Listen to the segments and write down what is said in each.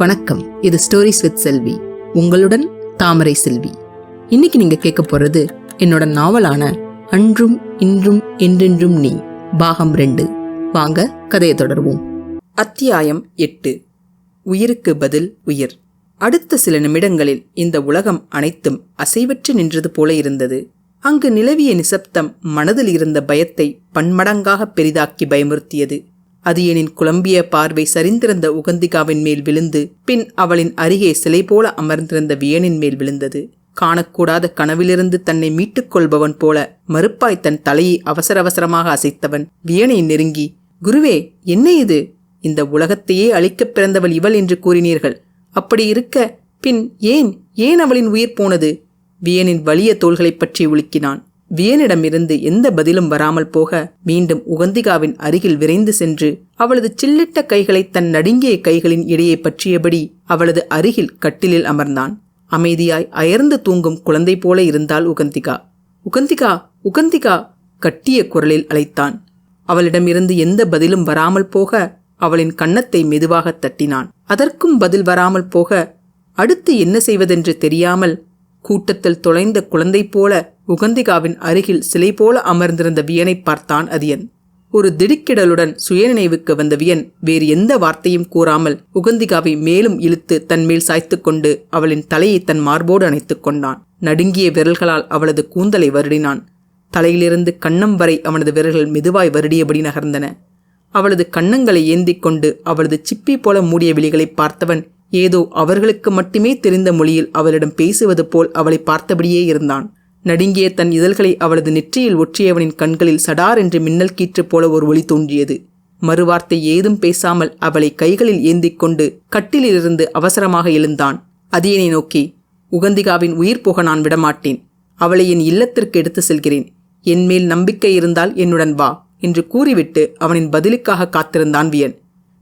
வணக்கம். இது stories with செல்வி. உங்களுடன் தாமரை செல்வி. இன்னைக்கு நீங்க கேட்க போறது என்னோட நாவலான அன்றும் இன்றும் என்றென்றும் நீ, பாகம் 2. வாங்க கதையை தொடர்வோம். அத்தியாயம் 8. உயிருக்கு பதில் உயிர். அடுத்த சில நிமிடங்களில் இந்த உலகம் அனைத்தும் அசைவற்று நின்றது போல இருந்தது. அங்கு நிலவிய நிசப்தம் மனதில் இருந்த பயத்தை பன்மடங்காக பெரிதாக்கி பயமுறுத்தியது. அதியனின் குழம்பிய பார்வை சரிந்திருந்த உகந்திகாவின் மேல் விழுந்து பின் அவளின் அருகே சிலை போல அமர்ந்திருந்த வியனின் மேல் விழுந்தது. காணக்கூடாத கனவிலிருந்து தன்னை மீட்டுக் கொள்பவன் போல மறுப்பாய் தன் தலையை அவசர அவசரமாக அசைத்தவன் வியனை நெருங்கி, குருவே, என்ன இது? இந்த உலகத்தையே அழிக்கப் பிறந்தவள் இவள் என்று கூறினீர்கள். அப்படி இருக்க பின் ஏன் அவளின் உயிர் போனது? வியனின் வலிய தோள்களைப் பற்றி உலுக்கினான். வியனிடமிருந்து எந்த பதிலும் வராமல் போக மீண்டும் உகந்திகாவின் அருகில் விரைந்து சென்று அவளது சில்லிட்ட கைகளை தன் நடுங்கிய கைகளின் இடையே பற்றியபடி அவளது அருகில் கட்டிலில் அமர்ந்தான். அமைதியாய் அயர்ந்து தூங்கும் குழந்தை போல இருந்தாள் உகந்திகா. உகந்திகா, உகந்திகா, கட்டிய குரலில் அழைத்தான். அவளிடமிருந்து எந்த பதிலும் வராமல் போக அவளின் கன்னத்தை மெதுவாக தட்டினான். அதற்கும் பதில் வராமல் போக அடுத்து என்ன செய்வதென்று தெரியாமல் கூட்டத்தில் தொலைந்த குழந்தை போல உகந்திகாவின் அருகில் சிலை போல அமர்ந்திருந்த வியனை பார்த்தான் அதியன். ஒரு திடுக்கிடலுடன் சுயநினைவுக்கு வந்த வியன் வேறு எந்த வார்த்தையும் கூறாமல் உகந்திகாவை மேலும் இழுத்து தன்மேல் சாய்த்து கொண்டு அவளின் தலையை தன் மார்போடு அணைத்துக் கொண்டான். நடுங்கிய விரல்களால் அவளது கூந்தலை வருடினான். தலையிலிருந்து கன்னம் வரை அவனது விரல்கள் மெதுவாய் வருடியபடி நகர்ந்தன. அவளது கன்னங்களை ஏந்திக் கொண்டு அவளது சிப்பி போல மூடிய விழிகளை பார்த்தவன் ஏதோ அவர்களுக்கு மட்டுமே தெரிந்த மொழியில் அவளிடம் பேசுவது போல் அவளை பார்த்தபடியே இருந்தான். நடுங்கிய தன் இதழ்களை அவளது நெற்றியில் ஒற்றியவனின் கண்களில் சடார் என்று மின்னல் கீற்று போல ஒரு ஒளி தோன்றியது. மறுவார்த்தை ஏதும் பேசாமல் அவளை கைகளில் ஏந்திக் கொண்டு கட்டிலிருந்து அவசரமாக எழுந்தான். அதியனை நோக்கி, உகந்திகாவின் உயிர் போக நான் விடமாட்டேன். அவளை என் இல்லத்திற்கு எடுத்து செல்கிறேன். என்மேல் நம்பிக்கை இருந்தால் என்னுடன் வா என்று கூறிவிட்டு அவனின் பதிலுக்காக காத்திருந்தான் வியன்.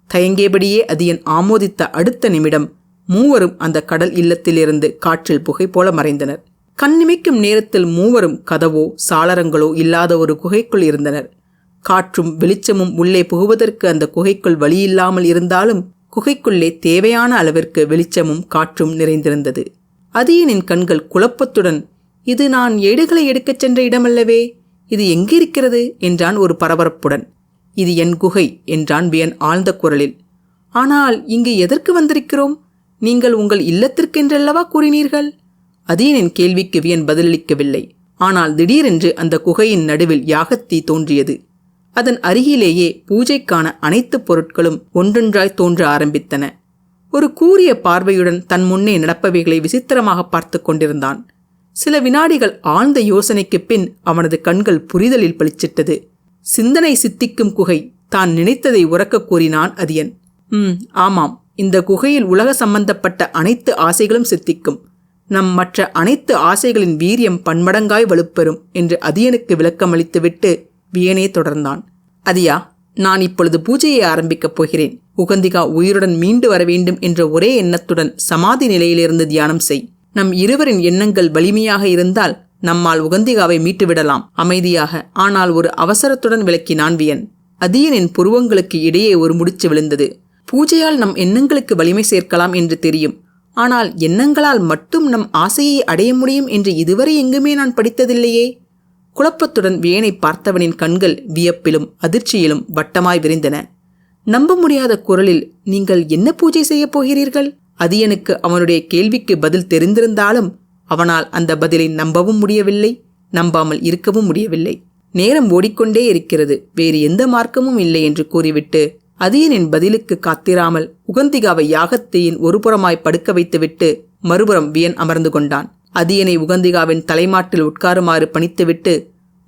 தயங்கியபடியே அதியன் ஆமோதித்த அடுத்த நிமிடம் மூவரும் அந்த கடல் இல்லத்திலிருந்து காற்றில் புகை போல மறைந்தனர். கண்ணிமைக்கும் நேரத்தில் மூவரும் கதவோ சாளரங்களோ இல்லாத ஒரு குகைக்குள் இருந்தனர். காற்றும் வெளிச்சமும் உள்ளே புகுவதற்கு அந்த குகைக்குள் வழியில்லாமல் இருந்தாலும் குகைக்குள்ளே தேவையான அளவிற்கு வெளிச்சமும் காற்றும் நிறைந்திருந்தது. அதியனின் கண்கள் குழப்பத்துடன், இது நான் ஏடுகளை எடுக்கச் சென்ற இடமல்லவே, இது எங்கிருக்கிறது என்றான் ஒரு பரபரப்புடன். இது என் குகை என்றான் வியன் ஆழ்ந்த குரலில். ஆனால் இங்கு எதற்கு வந்திருக்கிறோம்? நீங்கள் உங்கள் இல்லத்திற்கென்றல்லவா கூறினீர்கள்? அதியனின் கேள்விக்கு வியன் பதிலளிக்கவில்லை. ஆனால் திடீரென்று அந்த குகையின் நடுவில் யாகத்தீ தோன்றியது. அதன் அருகிலேயே பூஜைக்கான அனைத்து பொருட்களும் ஒன்றொன்றாய் தோன்ற ஆரம்பித்தன. ஒரு கூரிய பார்வையுடன் தன் முன்னே நடப்பவைகளை விசித்திரமாக பார்த்து கொண்டிருந்தான். சில வினாடிகள் ஆழ்ந்த யோசனைக்கு பின் அவனது கண்கள் புரிதலில் பளிச்சிட்டது. சிந்தனை சித்திக்கும் குகை. தான் நினைத்ததை உரக்க கூறினான் அதியன். ஆமாம், இந்த குகையில் உலக சம்பந்தப்பட்ட அனைத்து ஆசைகளும் சித்திக்கும். நம் மற்ற அனைத்து ஆசைகளின் வீரியம் பன்மடங்காய் வலுப்பெறும் என்று அதியனுக்கு விளக்கமளித்துவிட்டு வியனே தொடர்ந்தான். அதியா, நான் இப்பொழுது பூஜையை ஆரம்பிக்கப் போகிறேன். உகந்திகா உயிருடன் மீண்டு வர வேண்டும் என்ற ஒரே எண்ணத்துடன் சமாதி நிலையிலிருந்து தியானம் செய். நம் இருவரின் எண்ணங்கள் வலிமையாக இருந்தால் நம்மால் உகந்திகாவை மீட்டுவிடலாம் அமைதியாக. ஆனால் ஒரு அவசரத்துடன் விளக்கினான் வியன். அதியனின் புருவங்களுக்கு இடையே ஒரு முடிச்சு விழுந்தது. பூஜையால் நம் எண்ணங்களுக்கு வலிமை சேர்க்கலாம் என்று தெரியும். ஆனால் எண்ணங்களால் மட்டும் நம் ஆசையை அடைய முடியும் என்று இதுவரை எங்குமே நான் படித்ததில்லையே. குழப்பத்துடன் வியனை பார்த்தவனின் கண்கள் வியப்பிலும் அதிர்ச்சியிலும் வட்டமாய் விரிந்தன. நம்ப முடியாத குரலில், நீங்கள் என்ன பூஜை செய்யப் போகிறீர்கள்? அதியனுக்கு அவனுடைய கேள்விக்கு பதில் தெரிந்திருந்தாலும் அவனால் அந்த பதிலை நம்பவும் முடியவில்லை, நம்பாமல் இருக்கவும் முடியவில்லை. நேரம் ஓடிக்கொண்டே இருக்கிறது, வேறு எந்த மார்க்கமும் இல்லை என்று கூறிவிட்டு அதியனின் பதிலுக்கு காத்திராமல் உகந்திகாவை யாகத்தீயின் ஒரு புறமாய் படுக்க வைத்துவிட்டு மறுபுறம் வியன் அமர்ந்து கொண்டான். அதியனை உகந்திகாவின் தலைமாட்டில் உட்காருமாறு பணித்துவிட்டு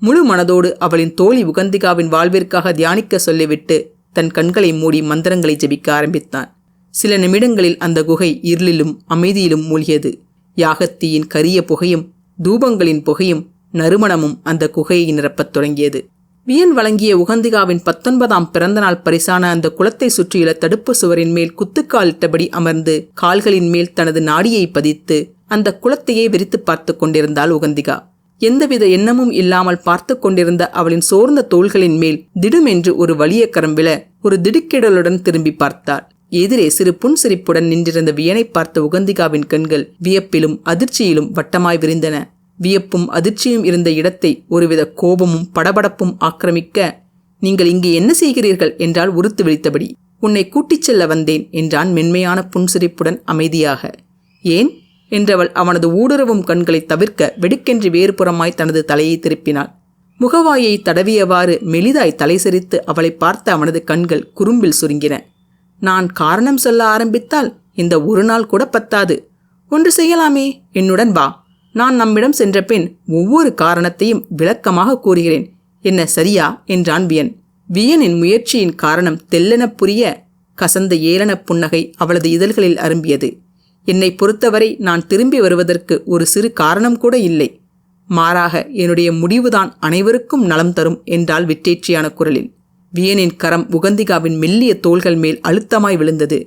முழு மனதோடு அவளின் தோழி உகந்திகாவின் வாழ்விற்காக தியானிக்க சொல்லிவிட்டு தன் கண்களை மூடி மந்திரங்களை ஜெபிக்க ஆரம்பித்தான். சில நிமிடங்களில் அந்த குகை இருளிலும் அமைதியிலும் மூழ்கியது. யாகத்தீயின் கரிய புகையும் தூபங்களின் புகையும் நறுமணமும் அந்த குகையை நிரப்பத் தொடங்கியது. வியன் வழங்கிய உகந்திகாவின் 19ஆம் பிறந்தநாள் பரிசான அந்த குளத்தை சுற்றியுள்ள தடுப்பு சுவரின் மேல் குத்துக்காலிட்டபடி அமர்ந்து கால்களின் மேல் தனது நாடியை பதித்து அந்த குளத்தையே விரித்து பார்த்து கொண்டிருந்தாள் உகந்திகா. எந்தவித எண்ணமும் இல்லாமல் பார்த்து கொண்டிருந்த அவளின் சோர்ந்த தோள்களின் மேல் திடுமென்று ஒரு வலிய கரம் விழ ஒரு திடுக்கிடலுடன் திரும்பி பார்த்தாள். எதிரே சிறு புன்சிரிப்புடன் நின்றிருந்த வியனை பார்த்த உகந்திகாவின் கண்கள் வியப்பிலும் அதிர்ச்சியிலும் வட்டமாய் விரிந்தன. வியப்பும் அதிர்ச்சியும் இருந்த இடத்தை ஒருவித கோபமும் படபடப்பும் ஆக்கிரமிக்க, நீங்கள் இங்கே என்ன செய்கிறீர்கள் என்றால் உறுத்து விழித்தபடி. உன்னை கூட்டிச் செல்ல வந்தேன் என்றான் மென்மையான புன்சிரிப்புடன் அமைதியாக. ஏன் என்றவள் அவனது ஊடுருவும் கண்களை தவிர்க்க வெடுக்கென்று வேறுபுறமாய் தனது தலையை திருப்பினாள். முகவாயை தடவியவாறு மெலிதாய் தலை சரித்து அவளை பார்த்த அவனது கண்கள் குறும்பில் சுருங்கின. நான் காரணம் சொல்ல ஆரம்பித்தால் இந்த ஒரு நாள் கூட பத்தாது. ஒன்று செய்யலாமே, என்னுடன் வா. நான் நம்மிடம் சென்ற பின் ஒவ்வொரு காரணத்தையும் விளக்கமாக கூறுகிறேன். என்ன சரியா என்றான் வியன். வியனின் முயற்சியின் காரணம் தெல்லென புரிய கசந்த ஏளன புன்னகை அவளது இதழ்களில் அரும்பியது. என்னை பொறுத்தவரை நான் திரும்பி வருவதற்கு ஒரு சிறு காரணம் கூட இல்லை. மாறாக என்னுடைய முடிவுதான் அனைவருக்கும் நலம் தரும் என்றாள் விற்றேற்றியான குரலில். வியனின் கரம் உகந்திகாவின் மெல்லிய தோள்கள் மேல் அழுத்தமாய் விழுந்தது.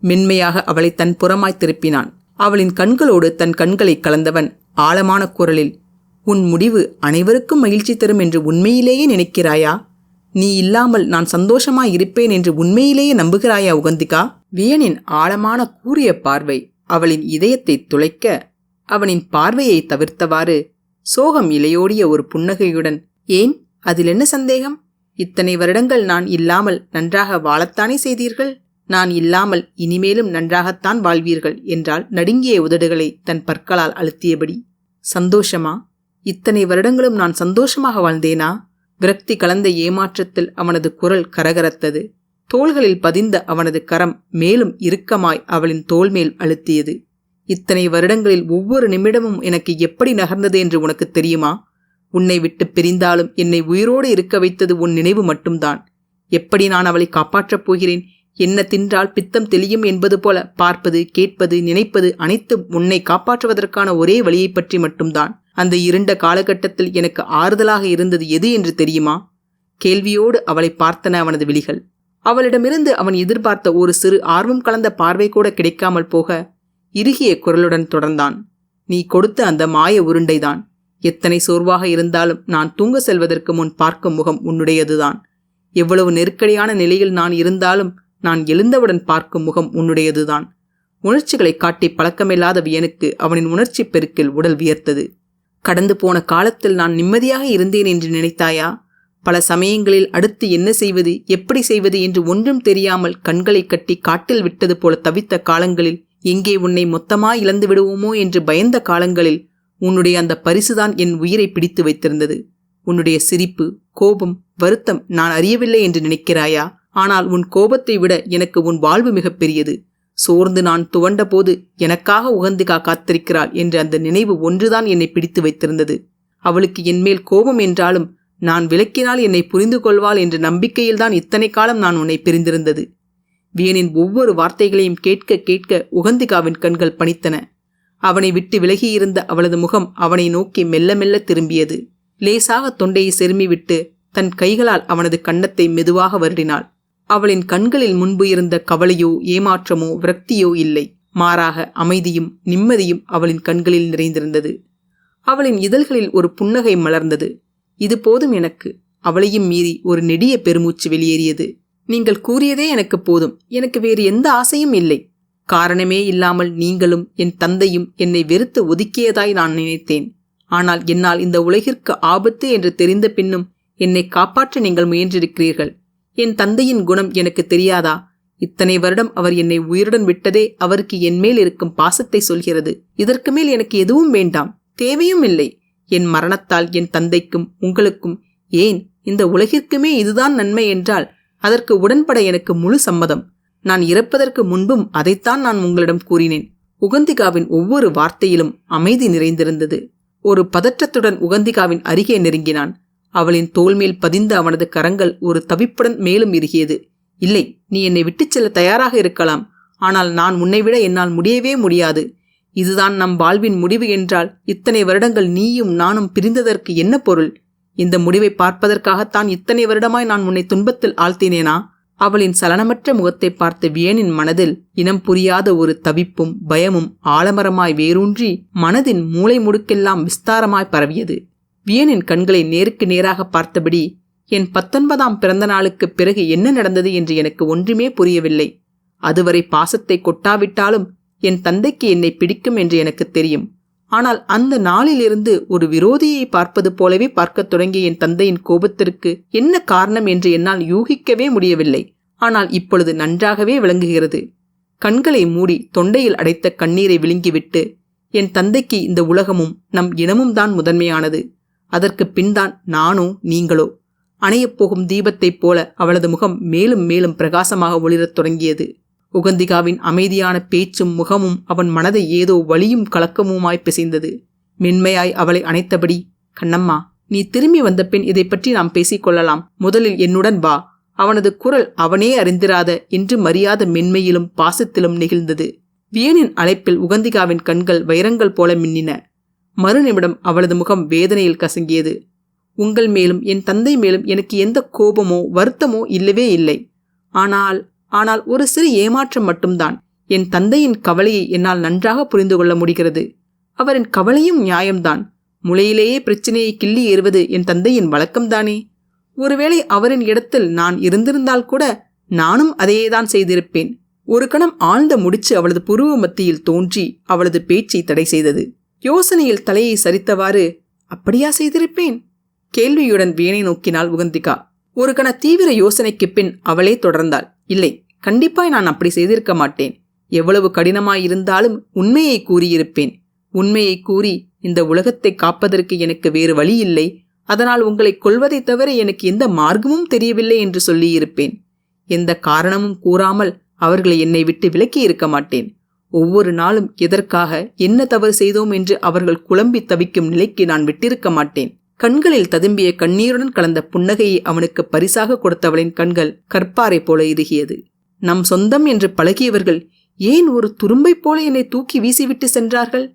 மென்மையாக அவளை தன் புறமாய் திருப்பினான். அவளின் கண்களோடு தன் கண்களை கலந்தவன் ஆழமான குரலில், உன் முடிவு அனைவருக்கும் மகிழ்ச்சி தரும் என்று உண்மையிலேயே நினைக்கிறாயா? நீ இல்லாமல் நான் சந்தோஷமாய் இருப்பேன் என்று உண்மையிலேயே நம்புகிறாயா உகந்திகா? வியனின் ஆழமான கூரிய பார்வை அவளின் இதயத்தை துளைக்க, அவனின் பார்வையை தவிர்த்தவாறு சோகம் இலையோடிய ஒரு புன்னகையுடன், ஏன், அதில் என்ன சந்தேகம்? இத்தனை வருடங்கள் நான் இல்லாமல் நன்றாக வாழத்தானே செய்தீர்கள். நான் இல்லாமல் இனிமேலும் நன்றாகத்தான் வாழ்வீர்கள் என்றால் நடுங்கிய உதடுகளை தன் பற்களால் அழுத்தியபடி. சந்தோஷமா? இத்தனை வருடங்களும் நான் சந்தோஷமாக வாழ்ந்தேனா? விரக்தி கலந்த ஏமாற்றத்தில் அவனது குரல் கரகரத்தது. தோள்களில் பதிந்த அவனது கரம் மேலும் இறுக்கமாய் அவளின் தோள் மேல் அழுத்தியது. இத்தனை வருடங்களில் ஒவ்வொரு நிமிடமும் எனக்கு எப்படி நகர்ந்தது என்று உனக்கு தெரியுமா? உன்னை விட்டு பிரிந்தாலும் என்னை உயிரோடு இருக்க வைத்தது உன் நினைவு மட்டும்தான். எப்படி நான் அவளை காப்பாற்றப் போகிறேன்? என்ன தின்றால் பித்தம் தெளியும் என்பது போல பார்ப்பது, கேட்பது, நினைப்பது அனைத்தும் உன்னை காப்பாற்றுவதற்கான ஒரே வழியை பற்றி மட்டும்தான். அந்த இருண்ட காலகட்டத்தில் எனக்கு ஆறுதலாக இருந்தது எது என்று தெரியுமா? கேள்வியோடு அவளை பார்த்தன அவனது விழிகள். அவளிடமிருந்து அவன் எதிர்பார்த்த ஒரு சிறு ஆர்வம் கலந்த பார்வை கூட கிடைக்காமல் போக இறுகிய குரலுடன் தொடர்ந்தான். நீ கொடுத்த அந்த மாய உருண்டைதான். எத்தனை சோர்வாக இருந்தாலும் நான் தூங்க செல்வதற்கு முன் பார்க்கும் முகம் உன்னுடையதுதான். எவ்வளவு நெருக்கடியான நிலையில் நான் இருந்தாலும் நான் எழுந்தவுடன் பார்க்கும் முகம் உன்னுடையதுதான். உணர்ச்சிகளை காட்டி பழக்கமில்லாத வியனுக்கு அவனின் உணர்ச்சி பெருக்கில் உடல் வியர்த்தது. கடந்து போன காலத்தில் நான் நிம்மதியாக இருந்தேன் என்று நினைத்தாயா? பல சமயங்களில் அடுத்து என்ன செய்வது, எப்படி செய்வது என்று ஒன்றும் தெரியாமல் கண்களை கட்டி காட்டில் விட்டது போல தவித்த காலங்களில், எங்கே உன்னை மொத்தமாய் இழந்து விடுவோமோ என்று பயந்த காலங்களில் உன்னுடைய அந்த பரிசுதான் என் உயிரை பிடித்து வைத்திருந்தது. உன்னுடைய சிரிப்பு, கோபம், வருத்தம் நான் அறியவில்லை என்று நினைக்கிறாயா? ஆனால் உன் கோபத்தை விட எனக்கு உன் வாழ்வு மிகப்பெரியது. சோர்ந்து நான் துவண்ட போது எனக்காக உகந்திகா காத்திருக்கிறாள் என்ற அந்த நினைவு ஒன்றுதான் என்னை பிடித்து வைத்திருந்தது. அவளுக்கு என்மேல் கோபம் என்றாலும் நான் விளக்கினால் என்னை புரிந்து கொள்வாள் என்ற நம்பிக்கையில்தான் இத்தனை காலம் நான் உன்னை பிரிந்திருந்தது. வியனின் ஒவ்வொரு வார்த்தைகளையும் கேட்க கேட்க உகந்திகாவின் கண்கள் பனித்தன. அவனை விட்டு விலகியிருந்த அவளது முகம் அவனை நோக்கி மெல்ல மெல்ல திரும்பியது. லேசாக தொண்டையை செருமிவிட்டு தன் கைகளால் அவனது கன்னத்தை மெதுவாக வருடினாள். அவளின் கண்களில் முன்பு இருந்த கவலையோ ஏமாற்றமோ விரக்தியோ இல்லை. மாறாக அமைதியும் நிம்மதியும் அவளின் கண்களில் நிறைந்திருந்தது. அவளின் இதழ்களில் ஒரு புன்னகை மலர்ந்தது. இது போதும் எனக்கு. அவளையும் மீறி ஒரு நெடிய பெருமூச்சு வெளியேறியது. நீங்கள் கூறியதே எனக்கு போதும். எனக்கு வேறு எந்த ஆசையும் இல்லை. காரணமே இல்லாமல் நீங்களும் என் தந்தையும் என்னை வெறுத்து ஒதுக்கியதாய் நான் நினைத்தேன். ஆனால் என்னால் இந்த உலகிற்கு ஆபத்து என்று தெரிந்த பின்னும் என்னை காப்பாற்ற நீங்கள் முயன்றிருக்கிறீர்கள். என் தந்தையின் குணம் எனக்கு தெரியாதா? இத்தனை வருடம் அவர் என்னை உயிருடன் விட்டதே அவருக்கு என்மேல் இருக்கும் பாசத்தை சொல்கிறது. இதற்கு மேல் எனக்கு எதுவும் வேண்டாம், தேவையும் இல்லை. என் மரணத்தால் என் தந்தைக்கும் உங்களுக்கும், ஏன் இந்த உலகிற்குமே இதுதான் நன்மை என்றால் அதற்கு உடன்பட எனக்கு முழு சம்மதம். நான் இறப்பதற்கு முன்பும் அதைத்தான் நான் உங்களிடம் கூறினேன். உகந்திகாவின் ஒவ்வொரு வார்த்தையிலும் அமைதி நிறைந்திருந்தது. ஒரு பதற்றத்துடன் உகந்திகாவின் அருகே நெருங்கினான். அவளின் தோள்மேல் பதிந்த அவனது கரங்கள் ஒரு தவிப்புடன் மேலும் இறுகியது. இல்லை, நீ என்னை விட்டுச் செல்ல தயாராக இருக்கலாம். ஆனால் நான் உன்னை விட என்னால் முடியவே முடியாது. இதுதான் நம் வாழ்வின் முடிவு என்றால் இத்தனை வருடங்கள் நீயும் நானும் பிரிந்ததற்கு என்ன பொருள்? இந்த முடிவை பார்ப்பதற்காகத்தான் இத்தனை வருடமாய் நான் உன்னை துன்பத்தில் ஆழ்த்தினேனா? அவளின் சலனமற்ற முகத்தை பார்த்த வியனின் மனதில் இனம் புரியாத ஒரு தவிப்பும் பயமும் ஆலமரமாய் வேரூன்றி மனதின் மூளை முடுக்கெல்லாம் விஸ்தாரமாய் பரவியது. வியனின் கண்களை நேருக்கு நேராக பார்த்தபடி, என் 19ஆம் பிறந்த நாளுக்கு பிறகு என்ன நடந்தது என்று எனக்கு ஒன்றுமே புரியவில்லை. அதுவரை பாசத்தை கொட்டாவிட்டாலும் என் தந்தைக்கு என்னை பிடிக்கும் என்று எனக்கு தெரியும். ஆனால் அந்த நாளிலிருந்து ஒரு விரோதியை பார்ப்பது போலவே பார்க்கத் தொடங்கிய என் தந்தையின் கோபத்திற்கு என்ன காரணம் என்று என்னால் யூகிக்கவே முடியவில்லை. ஆனால் இப்பொழுது நன்றாகவே விளங்குகிறது. கண்களை மூடி தொண்டையில் அடைத்த கண்ணீரை விழுங்கிவிட்டு, என் தந்தைக்கு இந்த உலகமும் நம் இனமும் தான் முதன்மையானது. அதற்கு பின்தான் நானோ நீங்களோ. அணையப்போகும் தீபத்தைப் போல அவளது முகம் மேலும் மேலும் பிரகாசமாக ஒளிரத் தொடங்கியது. உகந்திகாவின் அமைதியான பேச்சும் முகமும் அவன் மனதை ஏதோ வலியும் கலக்கமுமாய் பிசைந்தது. மென்மையாய் அவளை அணைத்தபடி, கண்ணம்மா, நீ திரும்பி வந்த பின் இதை பற்றி நாம் பேசிக்கொள்ளலாம். முதலில் என்னுடன் வா. அவனது குரல் அவனே அறிந்திராத என்று மரியாத மென்மையிலும் பாசத்திலும் நெகிழ்ந்தது. வியனின் அழைப்பில் உகந்திகாவின் கண்கள் வைரங்கள் போல மின்னின. மறுநிமிடம் அவளது முகம் வேதனையில் கசங்கியது. உங்கள் மேலும் என் தந்தை மேலும் எனக்கு எந்த கோபமோ வருத்தமோ இல்லவே இல்லை. ஆனால் ஒரு சிறு ஏமாற்றம் மட்டும்தான். என் தந்தையின் கவலையை என்னால் நன்றாக புரிந்து கொள்ள முடிகிறது. அவரின் கவலையும் நியாயம்தான். முளையிலேயே பிரச்சனையை கிள்ளி ஏறுவது என் தந்தையின் வழக்கம்தானே. ஒருவேளை அவரின் இடத்தில் நான் இருந்திருந்தால் கூட நானும் அதையேதான் செய்திருப்பேன். ஒரு கணம் ஆழ்ந்த முடிச்சு அவளது புருவ மத்தியில் தோன்றி அவளது பேச்சை தடை செய்தது. யோசனையில் தலையை சரித்தவாறு, அப்படியா செய்திருப்பேன்? கேள்வியுடன் வியனை நோக்கினாள் உகந்திகா. ஒரு கண தீவிர யோசனைக்கு பின் அவளே தொடர்ந்தாள். இல்லை, கண்டிப்பாய் நான் அப்படி செய்திருக்க மாட்டேன். எவ்வளவு கடினமாயிருந்தாலும் உண்மையை கூறியிருப்பேன். உண்மையை கூறி இந்த உலகத்தை காப்பதற்கு எனக்கு வேறு வழி இல்லை. அதனால் உங்களை கொல்வதை தவிர எனக்கு எந்த மார்க்கமும் தெரியவில்லை என்று சொல்லியிருப்பேன். எந்த காரணமும் கூறாமல் அவர்களை என்னை விட்டு விலக்கி இருக்க மாட்டேன். ஒவ்வொரு நாளும் எதற்காக என்ன தவறு செய்தோம் என்று அவர்கள் குழம்பி தவிக்கும் நிலைக்கு நான் விட்டிருக்க மாட்டேன். கண்களில் ததும்பிய கண்ணீருடன் கலந்த புன்னகையை அவனுக்கு பரிசாக கொடுத்தவளின் கண்கள் கற்பாரை போல இறுகியது. நம் சொந்தம் என்று பழகியவர்கள் ஏன் ஒரு துரும்பை போல என்னை தூக்கி வீசிவிட்டு சென்றார்கள்?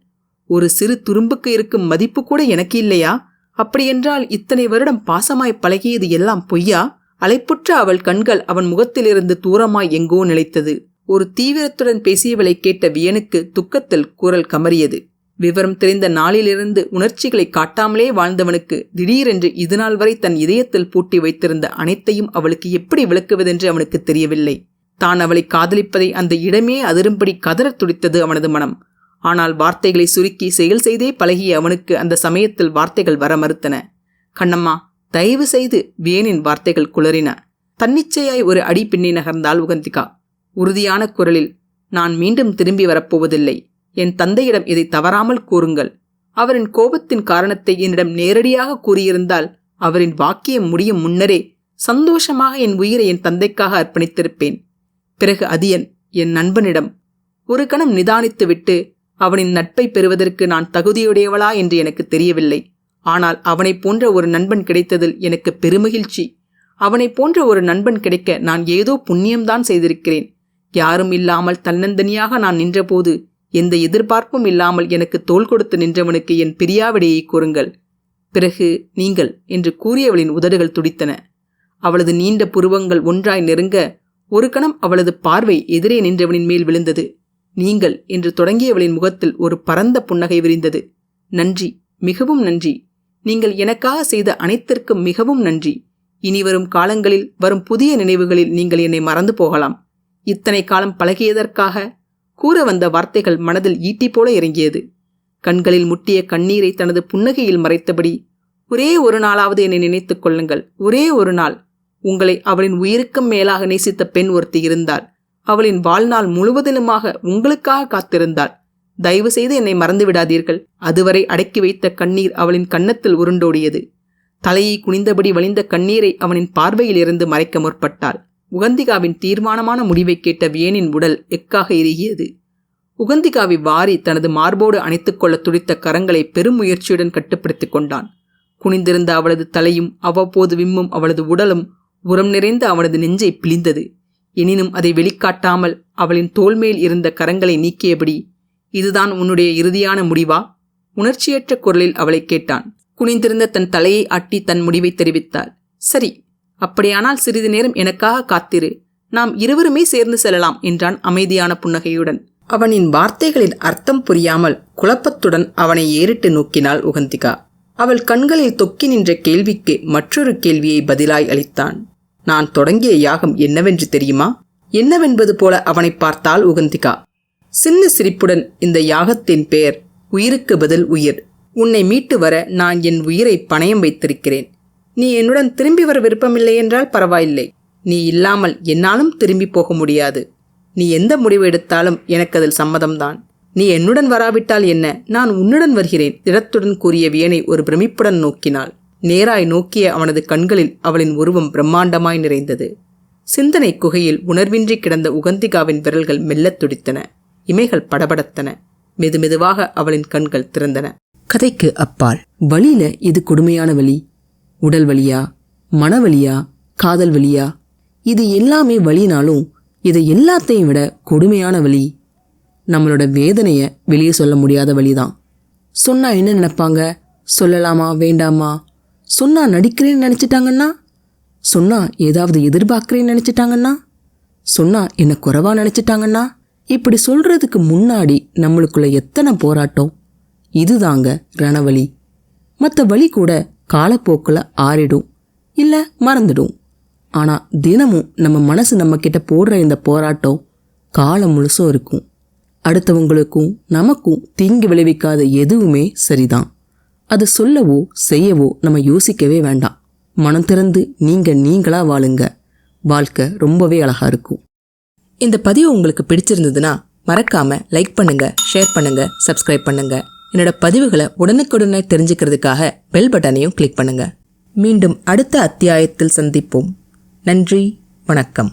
ஒரு சிறு துரும்புக்கு இருக்கும் மதிப்பு கூட எனக்கு இல்லையா? அப்படியென்றால் இத்தனை வருடம் பாசமாய் பழகியது எல்லாம் பொய்யா? அலைப்புற்ற அவள் கண்கள் அவன் முகத்திலிருந்து தூரமாய் எங்கோ நிலைத்தது. ஒரு தீவிரத்துடன் பேசியவளை கேட்ட வியனுக்கு துக்கத்தில் குரல் கமறியது. விவரம் தெரிந்த நாளிலிருந்து உணர்ச்சிகளை காட்டாமலே வாழ்ந்தவனுக்கு திடீரென்று இதுநாள் வரை தன் இதயத்தில் பூட்டி வைத்திருந்த அனைத்தையும் அவளுக்கு எப்படி விளக்குவதென்று அவனுக்கு தெரியவில்லை. தான் அவளை காதலிப்பதை அந்த இடமே அதிரும்படி கதறத் துடித்தது அவனது மனம். ஆனால் வார்த்தைகளை சுருக்கி செயல் செய்தே பழகிய அவனுக்கு அந்த சமயத்தில் வார்த்தைகள் வர மறுத்தன. கண்ணம்மா, தயவு செய்து, வியனின் வார்த்தைகள் குளறின. தன்னிச்சையாய் ஒரு அடி பின்னே நகர்ந்தாள் உகந்திகா. உறுதியான குரலில், நான் மீண்டும் திரும்பி வரப்போவதில்லை. என் தந்தையிடம் இதை தவறாமல் கூறுங்கள். அவரின் கோபத்தின் காரணத்தை என்னிடம் நேரடியாக கூறியிருந்தால் அவரின் வாக்கியம் முடியும் முன்னரே சந்தோஷமாக என் உயிரை என் தந்தைக்காக அர்ப்பணித்திருப்பேன். பிறகு அதியன் என் நண்பனிடம் ஒரு கணம் நிதானித்துவிட்டு, அவனின் நட்பை பெறுவதற்கு நான் தகுதியுடையவளா என்று எனக்கு தெரியவில்லை. ஆனால் அவனைப் போன்ற ஒரு நண்பன் கிடைத்ததில் எனக்கு பெருமகிழ்ச்சி. அவனைப் போன்ற ஒரு நண்பன் கிடைக்க நான் ஏதோ புண்ணியம்தான் செய்திருக்கிறேன். யாரும் இல்லாமல் தன்னந்தனியாக நான் நின்றபோது எந்த எதிர்பார்ப்பும் இல்லாமல் எனக்கு தோள் கொடுத்து நின்றவனுக்கு என் பிரியாவிடையை கூறுங்கள். பிறகு நீங்கள் என்று கூறியவளின் உதடுகள் துடித்தன. அவளது நீண்ட புருவங்கள் ஒன்றாய் நெருங்க ஒரு கணம் அவளது பார்வை எதிரே நின்றவனின் மேல் விழுந்தது. நீங்கள் என்று தொடங்கியவளின் முகத்தில் ஒரு பரந்த புன்னகை விரிந்தது. நன்றி, மிகவும் நன்றி. நீங்கள் எனக்காக செய்த அனைத்திற்கும் மிகவும் நன்றி. இனிவரும் காலங்களில் வரும் புதிய நினைவுகளில் நீங்கள் என்னை மறந்து போகலாம். இத்தனை காலம் பழகியதற்காக. கூற வந்த வார்த்தைகள் மனதில் ஈட்டி போல இறங்கியது. கண்களில் முட்டிய கண்ணீரை தனது புன்னகையில் மறைத்தபடி, ஒரே ஒரு நாளாவது என்னை நினைத்துக் கொள்ளுங்கள். ஒரே ஒரு நாள். உங்களை அவளின் உயிருக்கும் மேலாக நேசித்த பெண் ஒருத்தி இருந்தாள். அவளின் வாழ்நாள் முழுவதிலுமாக உங்களுக்காக காத்திருந்தாள். தயவு செய்து என்னை மறந்து விடாதீர்கள். அதுவரை அடக்கி வைத்த கண்ணீர் அவளின் கன்னத்தில் உருண்டோடியது. தலையை குனிந்தபடி வழிந்த கண்ணீரை அவனின் பார்வையில் இருந்து மறைக்க முற்பட்டாள். உகந்திகாவின் தீர்மானமான முடிவை கேட்ட வியனின் உடல் எக்காக இறுகியது. உகந்திகாவை வாரி தனது மார்போடு அணைத்துக்கொள்ள துடித்த கரங்களை பெரும் முயற்சியுடன் கட்டுப்படுத்திக் கொண்டான். குனிந்திருந்த அவளது தலையும் அவ்வப்போது விம்மும் அவளது உடலும் உரம் நிறைந்த அவனது நெஞ்சை பிழிந்தது. எனினும் அதை வெளிக்காட்டாமல் அவளின் தோள்மேல் இருந்த கரங்களை நீக்கியபடி, இதுதான் உன்னுடைய இறுதியான முடிவா? உணர்ச்சியற்ற குரலில் அவளை கேட்டான். குனிந்திருந்த தன் தலையை ஆட்டி தன் முடிவை தெரிவித்தாள். சரி, அப்படியானால் சிறிது நேரம் எனக்காக காத்திரு. நாம் இருவருமே சேர்ந்து செல்லலாம் என்றான் அமைதியான புன்னகையுடன். அவனின் வார்த்தைகளின் அர்த்தம் புரியாமல் குழப்பத்துடன் அவனை ஏறிட்டு நோக்கினாள் உகந்திகா. அவள் கண்களில் தொக்கி நின்ற கேள்விக்கு மற்றொரு கேள்வியை பதிலாய் அளித்தான். நான் தொடங்கிய யாகம் என்னவென்று தெரியுமா? என்னவென்பது போல அவனை பார்த்தாள் உகந்திகா. சின்ன சிரிப்புடன், இந்த யாகத்தின் பெயர் உயிருக்கு பதில் உயிர். உன்னை மீட்டு வர நான் என் உயிரை பணயம் வைத்திருக்கிறேன். நீ என்னுடன் திரும்பி வர விருப்பமில்லை என்றால் பரவாயில்லை. நீ இல்லாமல் என்னாலும் திரும்பி போக முடியாது. நீ எந்த முடிவு எடுத்தாலும் எனக்கு அதில் சம்மதம்தான். நீ என்னுடன் வராவிட்டால் என்ன, நான் உன்னுடன் வருகிறேன், திடத்துடன் கூறிய வியனை ஒரு பிரமிப்புடன் நோக்கினாள். நேராய் நோக்கிய அவனது கண்களில் அவளின் உருவம் பிரம்மாண்டமாய் நிறைந்தது. சிந்தனை குகையில் உணர்வின்றி கிடந்த உகந்திகாவின் விரல்கள் மெல்லத் துடித்தன. இமைகள் படபடத்தன. மெதுமெதுவாக அவளின் கண்கள் திறந்தன. கதைக்கு அப்பால் வலியில இது கொடுமையான வலி. உடல் வலியா, மனவலியா, காதல் வலியா? இது எல்லாமே வலினாலும் இது எல்லாத்தையும் விட கொடுமையான வலி நம்மளோட வேதனையை வெளியே சொல்ல முடியாத வலிதான். சொன்னா என்ன நினைப்பாங்க? சொல்லலாமா வேண்டாமா? சொன்னா நடிக்கிறேன்னு நினைச்சிட்டாங்கன்னா? சொன்னா ஏதாவது எதிர்பார்க்கிறேன்னு நினைச்சிட்டாங்கன்னா? சொன்னா என்ன குறைவா நினைச்சிட்டாங்கன்னா? இப்படி சொல்றதுக்கு முன்னாடி நம்மளுக்குள்ள எத்தனை போராட்டம்! இதுதாங்க ரணவலி. மற்ற வலி கூட காலப்போக்கில் ஆறிடும், இல்லை மறந்துடும். ஆனால் தினமும் நம்ம மனசு நம்மக்கிட்ட போடுற இந்த போராட்டம் காலம் முழுசும் இருக்கும். அடுத்தவங்களுக்கும் நமக்கும் தீங்கு விளைவிக்காத எதுவுமே சரிதான். அது சொல்லவோ செய்யவோ நம்ம யோசிக்கவே வேண்டாம். மனம் திறந்து நீங்களாக வாழுங்க. வாழ்க்கை ரொம்பவே அழகாக இருக்கும். இந்த பதிவு உங்களுக்கு பிடிச்சிருந்ததுன்னா மறக்காம லைக் பண்ணுங்க, ஷேர் பண்ணுங்க, சப்ஸ்கிரைப் பண்ணுங்க. என்னோட பதிவுகளை உடனுக்குடனே தெரிஞ்சுக்கிறதுக்காக பெல் பட்டனையும் கிளிக் பண்ணுங்க. மீண்டும் அடுத்த அத்தியாயத்தில் சந்திப்போம். நன்றி, வணக்கம்.